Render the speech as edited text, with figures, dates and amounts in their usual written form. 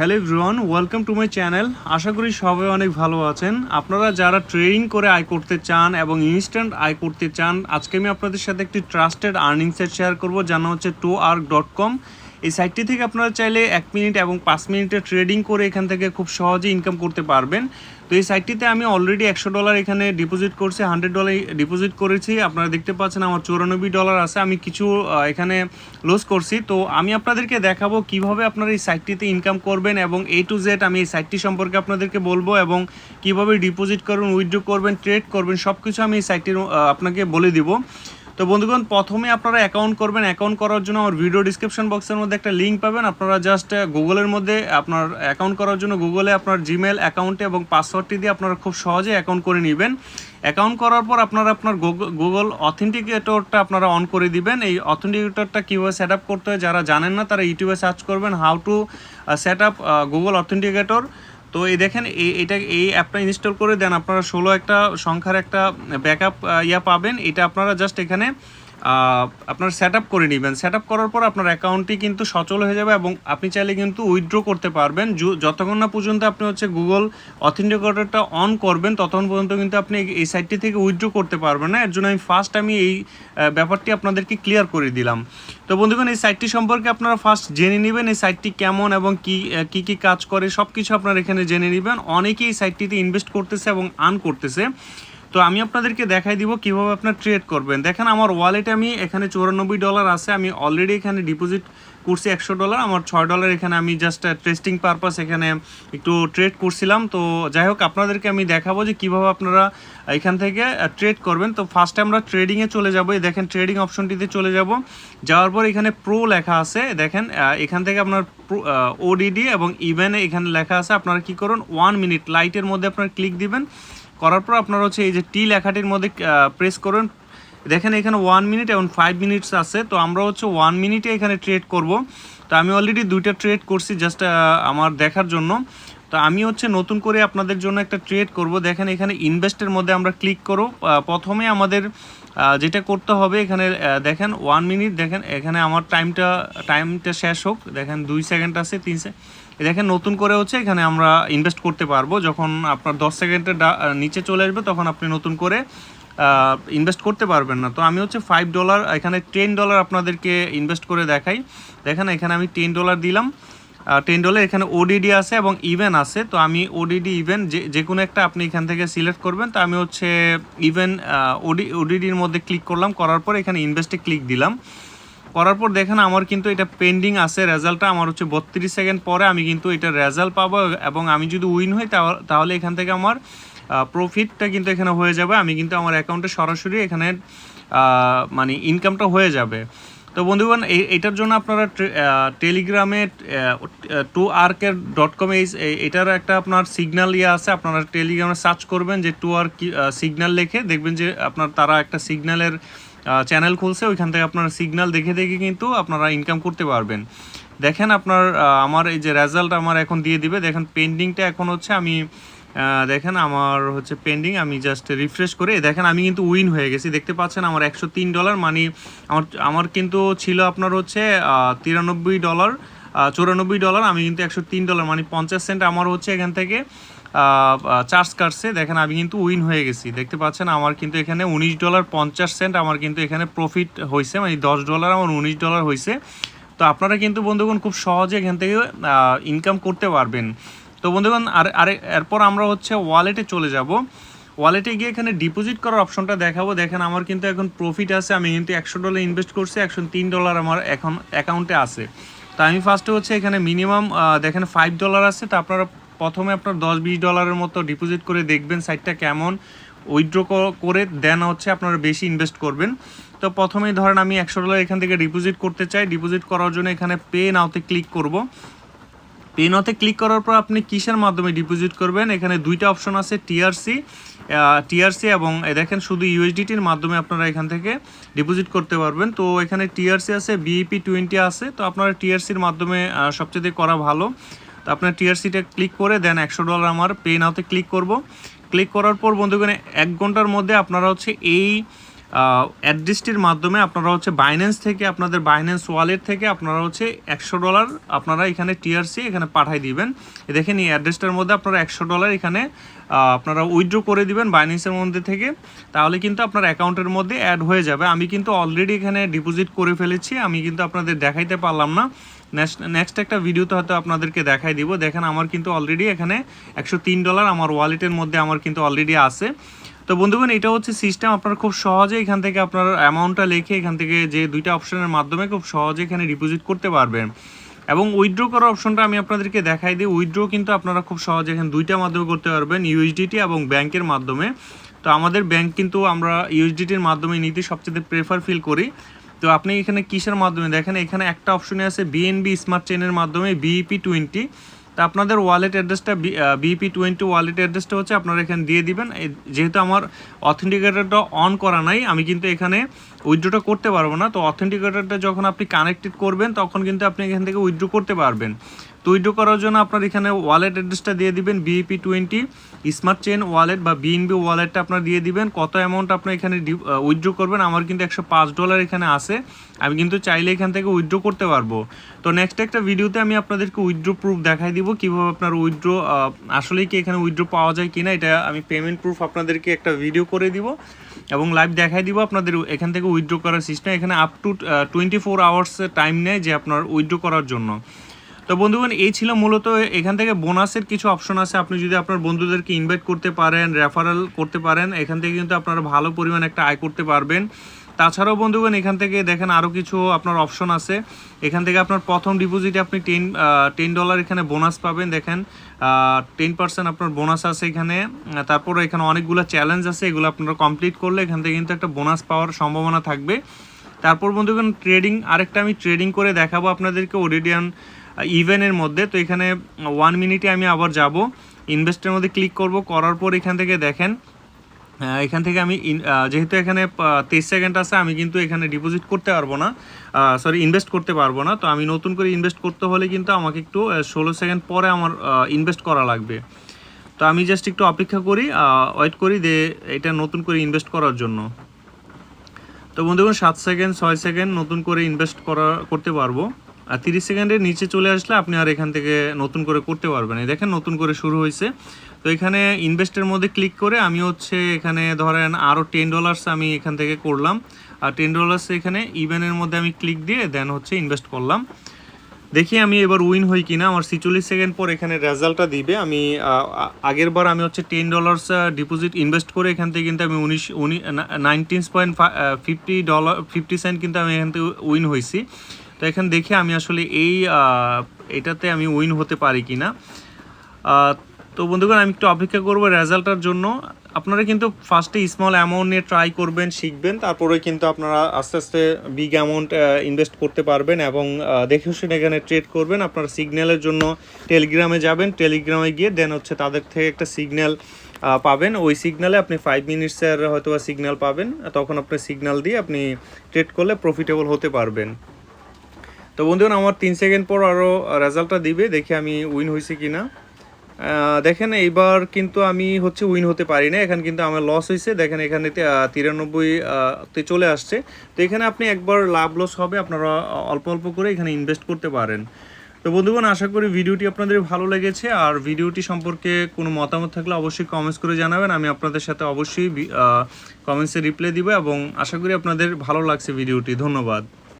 Hello everyone, welcome to my channel. আশা করি সবাই অনেক ভালো আছেন। আপনারা যারা ট্রেডিং করে আয় করতে চান এবং ইনস্ট্যান্ট আয় করতে চান, আজকে আমি আপনাদের সাথে একটি ট্রাস্টেড আর্নিং সেট শেয়ার করব, যার নাম হচ্ছে toark.com। এই সাইটটি থেকে আপনারা চাইলে 1 মিনিট এবং 5 মিনিটের ট্রেডিং করে এখান থেকে খুব সহজে ইনকাম করতে পারবেন। তো এই সাইটটিতে আমি অলরেডি $100 এখানে ডিপোজিট করছি, $100 ডিপোজিট করেছি। আপনারা দেখতে পাচ্ছেন আমার $94 আছে। আমি কিছু এখানে লস করছি। তো আমি আপনাদেরকে দেখাবো কিভাবে আপনারা এই সাইটটিতে ইনকাম করবেন এবং A to Z আমি এই সাইটটি সম্পর্কে আপনাদেরকে বলবো, এবং কিভাবে ডিপোজিট করবেন, উইথড্র করবেন, ট্রেড করবেন, সব কিছু আমি এই সাইটটির আপনাকে বলে দিব। তো বন্ধুগণ, প্রথমে আপনারা অ্যাকাউন্ট করবেন। অ্যাকাউন্ট করার জন্য আমার ভিডিও ডিসক্রিপশন বক্সের মধ্যে একটা লিঙ্ক পাবেন। আপনারা জাস্ট গুগলের মধ্যে আপনার অ্যাকাউন্ট করার জন্য গুগলে আপনার জিমেল অ্যাকাউন্টে এবং পাসওয়ার্ডটি দিয়ে আপনারা খুব সহজে অ্যাকাউন্ট করে নেবেন। অ্যাকাউন্ট করার পর আপনারা আপনার গুগল অথেন্টিকেটরটা আপনারা অন করে দিবেন। এই অথেন্টিকেটরটা কীভাবে সেট আপ করতে হয় যারা জানেন না, তারা ইউটিউবে সার্চ করবেন how to set up Google authenticator. তো এই দেখেন, এই অ্যাপটা ইনস্টল করে দেন, আপনারা 16 একটা সংখ্যার একটা ব্যাকআপ পাবেন। এটা আপনারা জাস্ট এখানে আপনার সেট আপ করে নেবেন। সেট আপ করার পর আপনার অ্যাকাউন্টটি কিন্তু সচল হয়ে যাবে এবং আপনি চাইলে কিন্তু উইথড্র করতে পারবেন। যতক্ষণ না পর্যন্ত আপনি গুগল অথেন্টিকেটরটা অন করবেন, ততক্ষণ পর্যন্ত কিন্তু আপনি এই সাইটটি থেকে উইথড্র করতে পারবেন না। এর জন্য আমি এই ব্যাপারটি আপনাদেরকে ক্লিয়ার করে দিলাম। তো বন্ধুগণ, এই সাইটটি সম্পর্কে আপনারা ফার্স্ট জেনে নেবেন, এই সাইটটি কেমন এবং কি কাজ করে সব কিছু আপনারা এখানে জেনে নেবেন। অনেকেই এই সাইটটিতে ইনভেস্ট করতেছে এবং আর্ন করতেছে। তো আমি আপনাদেরকে দেখাই দিব কিভাবে আপনার ট্রেড করবেন। দেখেন, আমার ওয়ালেটে আমি এখানে $94 আছে। আমি অলরেডি এখানে ডিপোজিট করছি $100। আমার $6 এখানে আমি জাস্ট টেস্টিং পারপাস এখানে একটু ট্রেড করছিলাম। তো যাই হোক, আপনাদেরকে আমি দেখাবো যে কীভাবে আপনারা এখান থেকে ট্রেড করবেন। তো ফার্স্টে আমরা ট্রেডিংয়ে চলে যাবো। এই দেখেন, ট্রেডিং অপশনটিতে চলে যাব। যাওয়ার পর এখানে প্রো লেখা আছে। দেখেন, এখান থেকে আপনার ওডিডি এবং ইভেন এখানে লেখা আছে। আপনারা কি করুন, 1 মিনিট লাইটের মধ্যে আপনারা ক্লিক দিবেন। করার পর আপনারা এই যে টি লেখাটির মধ্যে প্রেস করুন। দেখেন, এখানে 1 মিনিট এবং 5 মিনিটস আছে। তো আমরা 1 মিনিটে এখানে ট্রেড করব। তো আমি অলরেডি 2টা ট্রেড করছি জাস্ট আমার দেখার জন্য। তো আমি নতুন করে আপনাদের জন্য একটা ট্রেড করব। দেখেন, এখানে ইনভেস্টের মধ্যে আমরা ক্লিক করব। প্রথমে আমাদের যেটা করতে হবে, এখানে দেখেন 1 মিনিট, দেখেন এখানে আমার টাইমটা শেষ হোক। দেখেন 2 সেকেন্ড আছে, 3 সেকেন্ড। দেখেন, নতুন করে এখানে আমরা ইনভেস্ট করতে পারবো। যখন আপনার 10 সেকেন্ডের নিচে চলে আসবে, তখন আপনি নতুন করে ইনভেস্ট করতে পারবেন না। তো আমি $5 এখানে $10 আপনাদেরকে ইনভেস্ট করে দেখাই। দেখেন, এখানে আমি $10 দিলাম। $10 এখানে ওডিডি আছে এবং ইভেন আছে। তো আমি ওডিডি ইভেন যে কোনো একটা আপনি এখান থেকে সিলেক্ট করবেন। তো আমি ইভেন ওডিডির মধ্যে ক্লিক করলাম। করার পর এখানে ইনভেস্টে ক্লিক দিলাম। করার পর দেখেন, আমার কিন্তু এটা পেন্ডিং আছে রেজাল্টটা। আমার 32 সেকেন্ড পরে আমি কিন্তু এটা রেজাল্ট পাবো, এবং আমি যদি উইন হই তাহলে এখান থেকে আমার প্রফিটটা কিন্তু এখানে হয়ে যাবে। আমি কিন্তু আমার অ্যাকাউন্টে সরাসরি এখানে মানে ইনকামটা হয়ে যাবে। তো বন্ধুগণ, এটার জন্য আপনারা টেলিগ্রামে toark.com এটার একটা আপনার সিগন্যাল আছে। আপনারা টেলিগ্রামে সার্চ করবেন যে toark সিগন্যাল লিখে, দেখবেন যে তারা একটা সিগন্যালের চ্যানেল খুলছে। ওইখান থেকে আপনারা সিগন্যাল দেখে কিন্তু আপনারা ইনকাম করতে পারবেন। দেখেন, আমার এই যে রেজাল্ট আমার এখন দিয়ে দিবে। দেখেন, পেন্ডিংটা এখন আমি দেখেন আমার পেন্ডিং। আমি জাস্ট রিফ্রেশ করে দেখেন, আমি কিন্তু উইন হয়ে গেছি। দেখতে পাচ্ছেন আমার $103 মানে আমার কিন্তু ছিল আপনার $93 $94। আমি কিন্তু $103 মানে 50 সেন্ট আমার এখান থেকে চার্জ কাটছে। দেখেন, আমি কিন্তু উইন হয়ে গেছি। দেখতে পাচ্ছেন আমার কিন্তু এখানে $19.50 আমার কিন্তু এখানে প্রফিট হয়েছে, মানে $10 আমার $19 হয়েছে। তো আপনারা কিন্তু বন্ধুগণ খুব সহজে এখান থেকে ইনকাম করতে পারবেন। তো বন্ধুগণ, এরপর আমরা ওয়ালেটে চলে যাব। ওয়ালেটে গিয়ে এখানে ডিপোজিট করার অপশনটা দেখাবো। দেখেন, আমার কিন্তু এখন প্রফিট আছে। আমি কিন্তু $100 ইনভেস্ট করছি, $103 আমার এখন অ্যাকাউন্টে আছে। তো আমি ফার্স্টে এখানে মিনিমাম দেখেন $5 আছে। তো আপনারা প্রথমে আপনার $10-20 মতো ডিপোজিট করে দেখবেন সাইটটা কেমন, উইথড্র করে দেন আপনারা বেশি ইনভেস্ট করবেন। তো প্রথমেই ধরেন আমি $100 এখান থেকে ডিপোজিট করতে চাই। ডিপোজিট করার জন্য এখানে পে নাওতে ক্লিক করব। পে নাওতে ক্লিক করার পর আপনি কিসের মাধ্যমে ডিপোজিট করবেন, এখানে 2টা অপশন আছে, টিআরসি এবং দেখেন শুধু ইউএসডিটির মাধ্যমে আপনারা এখান থেকে ডিপোজিট করতে পারবেন। তো এখানে টিআরসি আছে, BEP20 আছে। তো আপনারা টিআরসির মাধ্যমে সবচেয়ে করা ভালো। তো আপনার টিআরসিটা ক্লিক করে দেন $100 আমার পে নাওতে ক্লিক করব। ক্লিক করার পর বন্ধুগণ 1 ঘন্টার মধ্যে আপনারা এই অ্যাড্রেসটির মাধ্যমে আপনারা হচ্ছে বাইন্যান্স থেকে আপনাদের বাইন্যান্স ওয়ালেট থেকে আপনারা হচ্ছে $100 আপনারা এখানে টিআরসি এখানে পাঠিয়ে দিবেন। দেখেন এই অ্যাড্রেসটার মধ্যে আপনারা $100 এখানে আপনারা উইথড্র করে দিবেন বাইন্যান্সের মধ্যে থেকে, তাহলে কিন্তু আপনার অ্যাকাউন্টের মধ্যে অ্যাড হয়ে যাবে। আমি কিন্তু অলরেডি এখানে ডিপোজিট করে ফেলেছি, আমি কিন্তু আপনাদের দেখাইতে পারলাম না। নেক্সট একটা ভিডিওতে হয়তো আপনাদেরকে দেখাই দিব। দেখেন আমার কিন্তু অলরেডি এখানে $103 আমার ওয়ালেটের মধ্যে আমার কিন্তু অলরেডি আছে। তো বন্ধুগণ এটা হচ্ছে সিস্টেম, আপনারা খুব সহজে এখান থেকে আপনার অ্যামাউন্টটা লিখে এখান থেকে যে দুইটা অপশনের মাধ্যমে খুব সহজে এখানে ডিপোজিট করতে পারবেন। এবং উইথড্র করার অপশনটা আমি আপনাদেরকে দেখাই দিই। উইথড্র কিন্তু আপনারা খুব সহজে এখানে দুইটার মাধ্যমে করতে পারবেন, ইউএসডিটি এবং ব্যাংকের মাধ্যমে। তো আমাদের ব্যাংক কিন্তু আমরা ইউএসডিটির মাধ্যমে নিতে সবচেয়ে প্রেফার ফিল করি। তো আপনি এখানে কিসের মাধ্যমে দেখেন, এখানে একটা অপশনে আছে বিএনবি স্মার্ট চেইনের মাধ্যমে BEP20। তা আপনাদের ওয়ালেট অ্যাড্রেসটা BEP20 ওয়ালেট অ্যাড্রেসটা হচ্ছে আপনারা এখানে দিয়ে দিবেন। যেহেতু আমার অথেন্টিকেটরটা অন করা নাই, আমি কিন্তু এখানে উইথড্রটা করতে পারবো না। তো অথেন্টিকেটরটা যখন আপনি কানেক্টেড করবেন তখন কিন্তু আপনি এখান থেকে উইথড্র করতে পারবেন। তো উইথড্র করার জন্য আপনার এখানে ওয়ালেট অ্যাড্রেসটা দিয়ে দিবেন BEP20 স্মার্ট চেইন ওয়ালেট বা বিএনবি ওয়ালেটটা আপনার দিয়ে দিবেন। কত অ্যামাউন্ট আপনার এখানে উইথড্র করবেন, আমার কিন্তু $105 এখানে আছে, আমি কিন্তু চাইলে এখান থেকে উইথড্র করতে পারবো। তো নেক্সট একটা ভিডিওতে আমি আপনাদেরকে উইথড্র প্রুফ দেখাই দিব, কীভাবে আপনার উইথড্র আসলেই কি এখানে উইথড্র পাওয়া যায় কিনা, এটা আমি পেমেন্ট প্রুফ আপনাদেরকে একটা ভিডিও করে দিব এবং লাইভ দেখাই দিব আপনাদের এখান থেকে উইথড্র করার সিস্টেম। এখানে আপ টু 24 আওয়ার্স টাইম নেয় যে আপনার উইথড্র করার জন্য। তো বন্ধুগণ এই ছিল মূলত, এখান থেকে বোনাসের কিছু অপশন আছে। আপনি যদি আপনার বন্ধুদেরকে ইনভাইট করতে পারেন, রেফারেল করতে পারেন, এখান থেকে কিন্তু আপনারা ভালো পরিমাণ একটা আয় করতে পারবেন। তাছাড়াও বন্ধুগণ এখান থেকে দেখেন আরও কিছু আপনার অপশন আছে। এখান থেকে আপনার প্রথম ডিপোজিটে আপনি $10 এখানে বোনাস পাবেন। দেখেন 10% আপনার বোনাস আছে এখানে। তারপরে এখানে অনেকগুলো চ্যালেঞ্জ আছে, এগুলো আপনারা কমপ্লিট করলে এখান থেকে কিন্তু একটা বোনাস পাওয়ার সম্ভাবনা থাকবে। তারপর বন্ধুগণ ট্রেডিং, আরেকটা আমি ট্রেডিং করে দেখাবো আপনাদেরকে ওরিডিয়ান ইভেনের মধ্যে। তো এখানে 1 মিনিটে আমি আবার যাব, ইনভেস্টের মধ্যে ক্লিক করব, করার পর এখান থেকে দেখেন এখান থেকে আমি যেহেতু এখানে 23 সেকেন্ড আছে, আমি কিন্তু এখানে ডিপোজিট করতে পারবো না, ইনভেস্ট করতে পারবো না। তো আমি নতুন করে ইনভেস্ট করতে হলে কিন্তু আমাকে একটু 16 সেকেন্ড পরে আমার ইনভেস্ট করা লাগবে। তো আমি জাস্ট একটু অপেক্ষা করি, ওয়েট করি যে এটা নতুন করে ইনভেস্ট করার জন্য। তো বন্ধুগণ 7 সেকেন্ড 6 সেকেন্ড নতুন করে ইনভেস্ট করতে পারবো। আর 30 সেকেন্ডের নিচে চলে আসলে আপনি আর এখান থেকে নতুন করে করতে পারবেন। এই দেখেন নতুন করে শুরু হয়েছে। তো এখানে ইনভেস্টের মধ্যে ক্লিক করে আমি হচ্ছে এখানে ধরেন আরও $10 আমি এখান থেকে করলাম, আর $10 এখানে ইভেনের মধ্যে আমি ক্লিক দিয়ে দেন হচ্ছে ইনভেস্ট করলাম। দেখি আমি এবার উইন হই কিনা। আমার 46 সেকেন্ড পর এখানে রেজাল্টটা দিবে। আমি আগের বার আমি হচ্ছে $10 ডিপোজিট ইনভেস্ট করে এখান থেকে কিন্তু আমি 19.50 কিন্তু আমি এখান থেকে উইন হয়েছি। তো এখানে দেখি আমি আসলে এটাতে আমি উইন হতে পারি কিনা। তো বন্ধুগণ আমি একটু অপেক্ষা করবো রেজাল্টটার জন্য। আপনারা কিন্তু ফার্স্টে স্মল অ্যামাউন্ট নিয়ে ট্রাই করবেন, শিখবেন, তারপরে কিন্তু আপনারা আস্তে আস্তে বিগ অ্যামাউন্ট ইনভেস্ট করতে পারবেন এবং দেখে শুনে এখানে ট্রেড করবেন। আপনারা সিগন্যালের জন্য টেলিগ্রামে যাবেন, টেলিগ্রামে গিয়ে দেন হচ্ছে তাদের থেকে একটা সিগন্যাল পাবেন। ওই সিগন্যালে আপনি 5 মিনিটসের হয়তো বা সিগন্যাল পাবেন, তখন আপনি সিগন্যাল দিয়ে আপনি ট্রেড করলে প্রফিটেবল হতে পারবেন। তো বন্ধুগণ আমার 3 সেকেন্ড পর আরও রেজাল্টটা দিবে, দেখি আমি উইন হয়েছি কিনা। দেখেন এইবার কিন্তু আমি হচ্ছে উইন হতে পারি না, এখানে কিন্তু আমার লস হয়েছে। দেখেন এখানে 93তে চলে আসছে। তো এখানে আপনি একবার লাভ লস হবে, আপনারা অল্প অল্প করে এখানে ইনভেস্ট করতে পারেন। তো বন্ধুগণ আশা করি ভিডিওটি আপনাদের ভালো লেগেছে, আর ভিডিওটি সম্পর্কে কোনো মতামত থাকলে অবশ্যই কমেন্টস করে জানাবেন। আমি আপনাদের সাথে অবশ্যই কমেন্টসে রিপ্লাই দিব এবং আশা করি আপনাদের ভালো লাগছে ভিডিওটি। ধন্যবাদ।